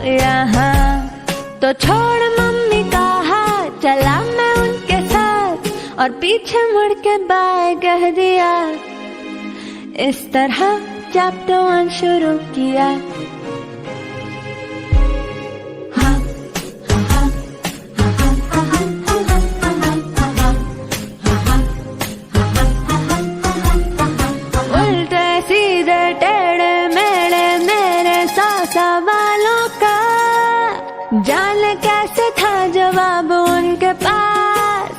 यहाँ तो छोड़ मम्मी का हाथ, चला मैं उनके साथ और पीछे मुड़ के बाय कह दिया। इस तरह चैप्टर 1 शुरू किया। उल्टे सीधे टेढ़े मेढ़े मेरे 100 सवालों का, जाने कैसे था जवाब उनके पास।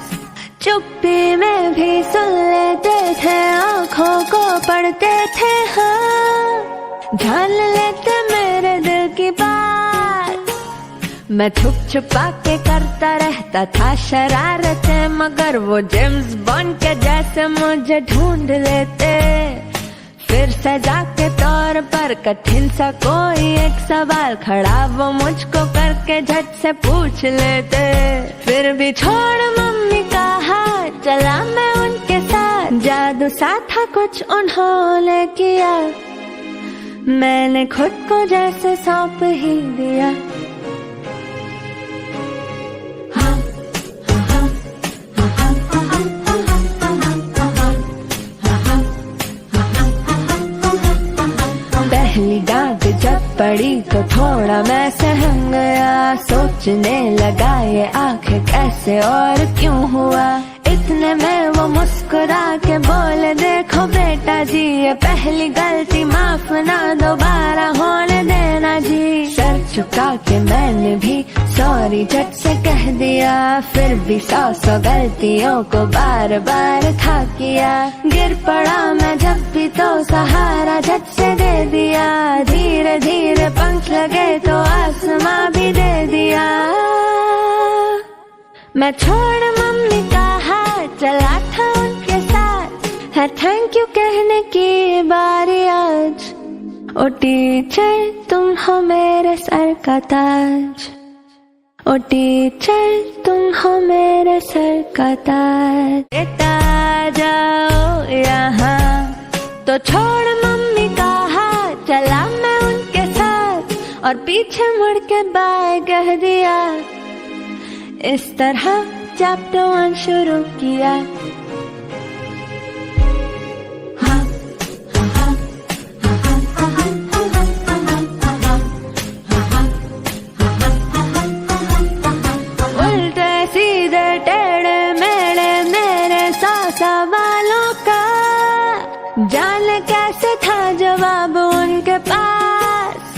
चुप्पी में भी सुन लेते थे, आँखों को पढ़ते थे, हाँ जान लेते मेरे दिल की बात। मैं छुप छुपा के करता रहता था शरारतें, मगर वो जेम्स बॉन्ड के जैसे मुझे ढूंढ लेते। फिर सजा के तौर पर कठिन सा कोई एक सवाल खड़ा वो मुझको करके झट से पूछ लेते। फिर भी छोड़ मम्मी का हाथ, चला मैं उनके साथ। जादू सा था कुछ उन्होंने किया, मैंने खुद को जैसे सौंप ही दिया। पहली डांट जब पड़ी तो थोड़ा मैं सहम गया, सोचने लगा ये आखिर कैसे और क्यों हुआ। इतने में वो मुस्कुरा के बोले, देखो बेटा जी ये पहली गलती, माफ ना दोबारा होने देना जी। सर झुका के मैंने भी सॉरी झट से कह दिया, फिर भी 100 गलतियों को बार बार था किया। गिर पड़ा मैं जब भी तो सहारा झट से दे दिया, धीरे धीरे पंख लगे तो आसमां भी दे दिया। मैं छोड़ मम्मी का हाथ, चला था उनके साथ, है थैंक यू कहने की बारी आज। ओ टीचर तुम हो मेरे सर का ताज, ओ टीचर तुम हो मेरे सर का ताज। बेटा जाओ यहाँ तो छोड़ मम्मी का हाथ, चला मैं उनके साथ और पीछे मुड़ के बाय कह दिया। इस तरह चैप्टर 1 शुरू किया। उल्टे सीधे टेढ़े मेढ़े मेरे 100 सवालों का, जाने कैसे था जवाब उनके पास।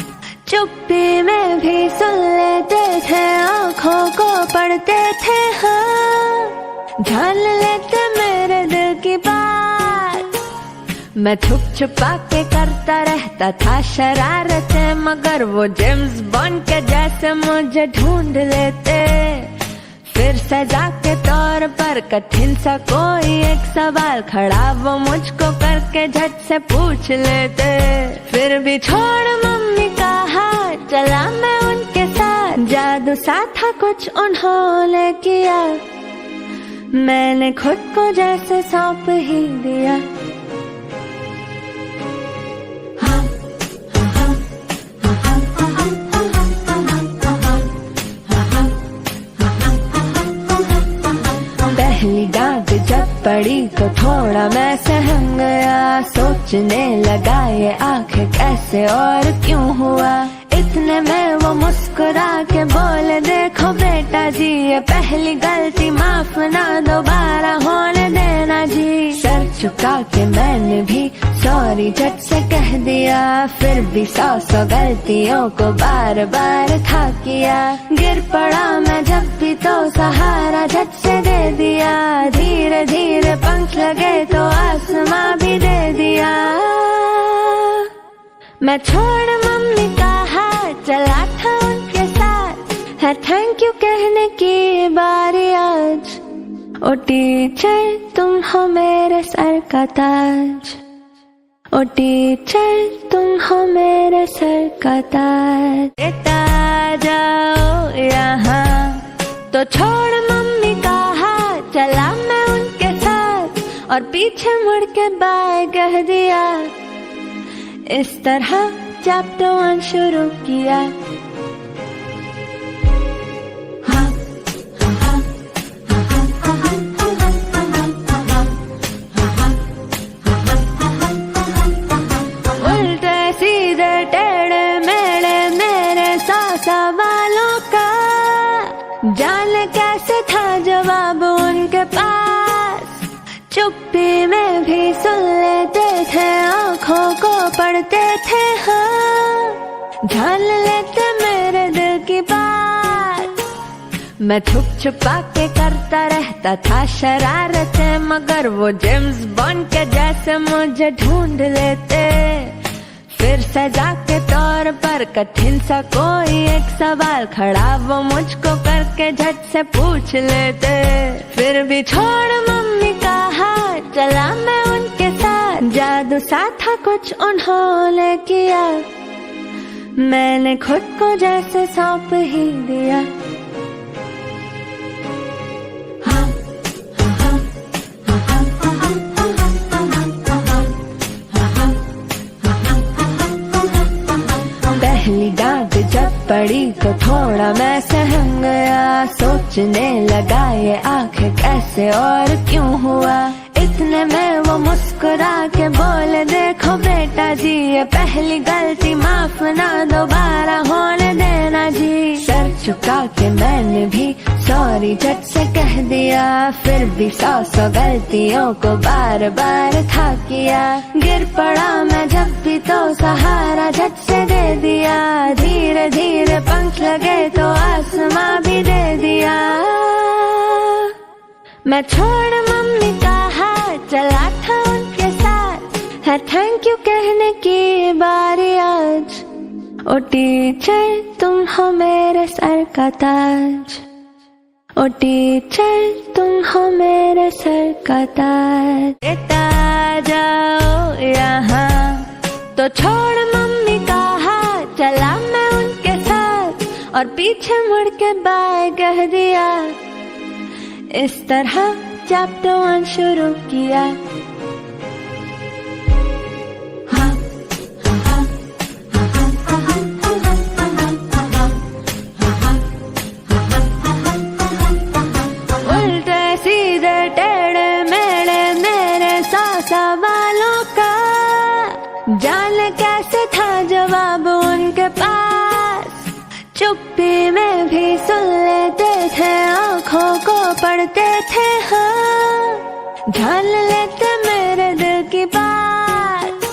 चुप्पी में भी सुन लेते थे, आँखों को पढ़ते थे, हाँ जान लेते मेरे दिल की बात। मैं छुप छुपा के करता रहता था शरारतें, मगर वो जेम्स बॉन्ड के जैसे मुझे ढूंढ लेते। फिर सजा के तौर पर कठिन सा कोई एक सवाल खड़ा वो मुझको करके झट से पूछ लेते। फिर भी छोड़ मम्मी का हाथ, चला मैं उनके साथ। जादू सा था कुछ उन्होंने किया, मैंने खुद को जैसे सौंप ही दिया। पहली डांट जब पड़ी तो थोड़ा मैं सहम गया, सोचने लगा ये आखिर कैसे और क्यों हुआ। इतने में वो मुस्कुरा के बोले, देखो बेटा जी ये पहली गलती, माफ ना दोबारा होने देना जी। सर झुका के मैंने भी सॉरी झट से कह दिया, फिर भी 100 गलतियों को बार बार था किया। गिर पड़ा मैं जब भी तो सहारा झट से दे दिया, धीरे धीरे पंख लगे तो आसमां भी दे दिया। मैं छोड़ मम्मी का हाथ, चला था उनके साथ, है थैंक यू कहने की बारी आज। ओ टीचर तुम हो मेरे सर का ताज, ओ टीचर तुम हो मेरे सर का ताज। बेटा जाओ यहाँ तो छोड़ मम्मी का हाथ, चला मैं उनके साथ और पीछे मुड़ के बाय कह दिया। इस तरह चैप्टर 1 शुरू किया। उनके पास, चुप्पी में भी सुन लेते थे, आँखों को पढ़ते थे, हाँ जान लेते मेरे दिल की बात। मैं छुप छुपा के करता रहता था शरारतें, मगर वो जेम्स बॉन्ड के जैसे मुझे ढूंढ लेते। फिर सजा के तौर पर कठिन सा कोई एक सवाल खड़ा वो मुझको करके झट से पूछ लेते। फिर भी छोड़ मम्मी का हाथ, चला मैं उनके साथ। जादू सा था कुछ उन्होंने किया, मैंने खुद को जैसे सौंप ही दिया। पहली डांट जब पड़ी तो थोड़ा मैं सहम गया, सोचने लगा ये आखिर कैसे और क्यों हुआ। इतने में वो मुस्कुरा के बोले, देखो बेटा जी ये पहली गलती, माफ ना दोबारा होने देना जी। सर झुका के मैंने भी सॉरी झट से कह दिया, फिर भी सौ गलतियों को बार बार था किया। गिर पड़ा मैं जब भी तो सहारा झट से दे दिया, धीरे धीरे पंख लगे तो आसमां भी दे दिया। मैं छोड़ मम्मी का हाथ, चला था उनके साथ, है थैंक यू कहने की बारी आज। ओ टीचर तुम हो मेरे सर का ताज, ओ टीचर तुम हो मेरे सर का ताज। बेटा जाओ यहाँ, तो छोड़ मम्मी का हाथ, चला मैं उनके साथ और पीछे मुड़ के बाय कह दिया। इस तरह चैप्टर 1 शुरू किया। उल्टे सीधे टेढ़े मेढ़े मेरे 100 सवालों का, जाने कैसे था जवाब उनके पास। चुप्पी में भी सुन लेते थे, आँखों को पढ़ते थे, हाँ जान लेते मेरे दिल की बात।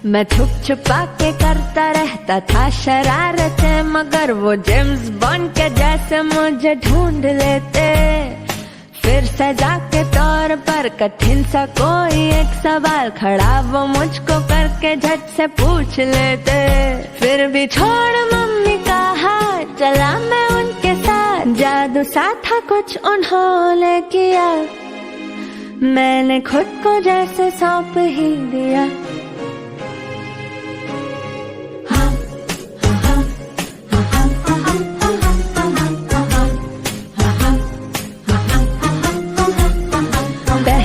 मैं छुप छुपा के करता रहता था शरारतें, मगर वो जेम्स बॉन्ड के जैसे मुझे ढूंढ लेते। फिर सजा के तौर पर कठिन सा कोई एक सवाल खड़ा वो मुझको करके झट से पूछ लेते। फिर भी छोड़ मम्मी का हाथ, चला मैं उनके साथ। जादू सा था कुछ उन्होंने किया, मैंने खुद को जैसे सौंप ही दिया।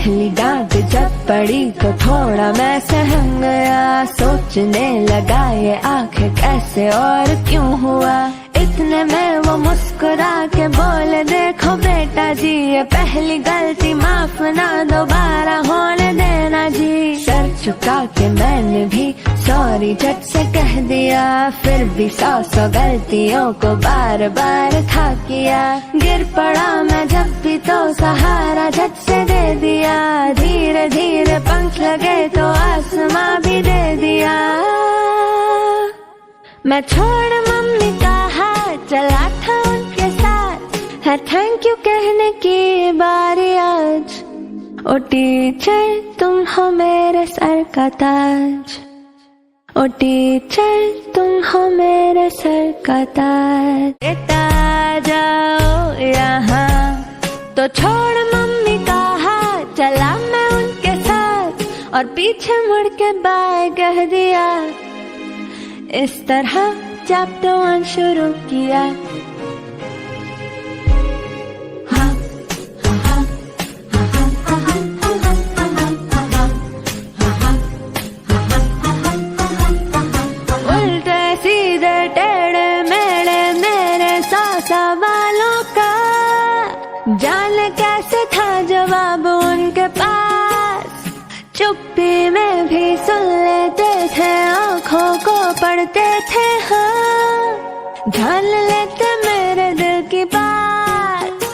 पहली डांट जब पड़ी तो थोड़ा मैं सहम गया, सोचने लगा ये आखिर कैसे और क्यों हुआ। इतने में वो मुस्कुरा के बोले, देखो बेटा जी ये पहली गलती, माफ ना दोबारा होने देना जी। सर झुका के मैंने भी सॉरी झट से कह दिया, फिर भी 100 गलतियों को बार बार था किया। गिर पड़ा मैं जब भी तो सहारा झट से दे दिया, धीरे धीरे पंख लगे तो आसमां भी दे दिया। मैं छोड़ मम्मी का हाथ, चला था उनके साथ, है थैंक यू कहने की बारी आज। ओ टीचर तुम हो मेरे सर का ताज, ओ टीचर तुम हो मेरे सर का ताज। बेटा जाओ यहाँ, तो छोड़ मम्मी का हाथ, चला मैं उनके साथ और पीछे मुड़ के बाय कह दिया। इस तरह चैप्टर 1 शुरू किया। उल्टे सीधे टेढ़े मेढ़े मेरे 100 सवालों का, जाने कैसे था जवाब उनके पास। चुप्पी में भी सुन लेते थे, आँखों को पढ़ते थे, हाँ जान लेते मेरे दिल की बात।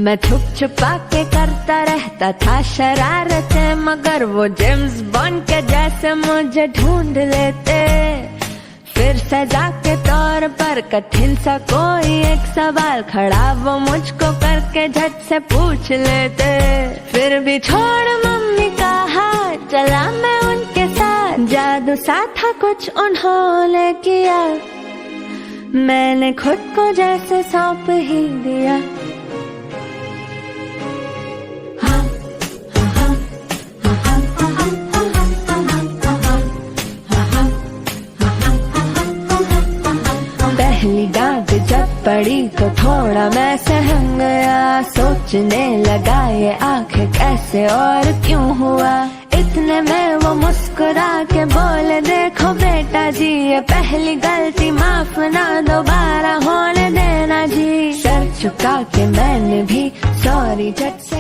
मैं छुप छुपा के करता रहता था शरारतें, मगर वो जेम्स बॉन्ड के जैसे मुझे ढूंढ लेते। फिर सजा के तौर पर कठिन सा कोई एक सवाल खड़ा वो मुझको करके झट से पूछ लेते। फिर भी छोड़ मम्मी का हाथ, चला मैं उनके साथ। जादू सा था कुछ उन्होंने किया, मैंने खुद को जैसे सौंप ही दिया। पहली डांट जब पड़ी तो थोड़ा मैं सहम गया, सोचने लगा ये आखिर कैसे और क्यों हुआ। इतने में वो मुस्कुरा के बोले, देखो बेटा जी ये पहली गलती, माफ ना दोबारा होने देना जी। सर झुका के मैंने भी सॉरी झट से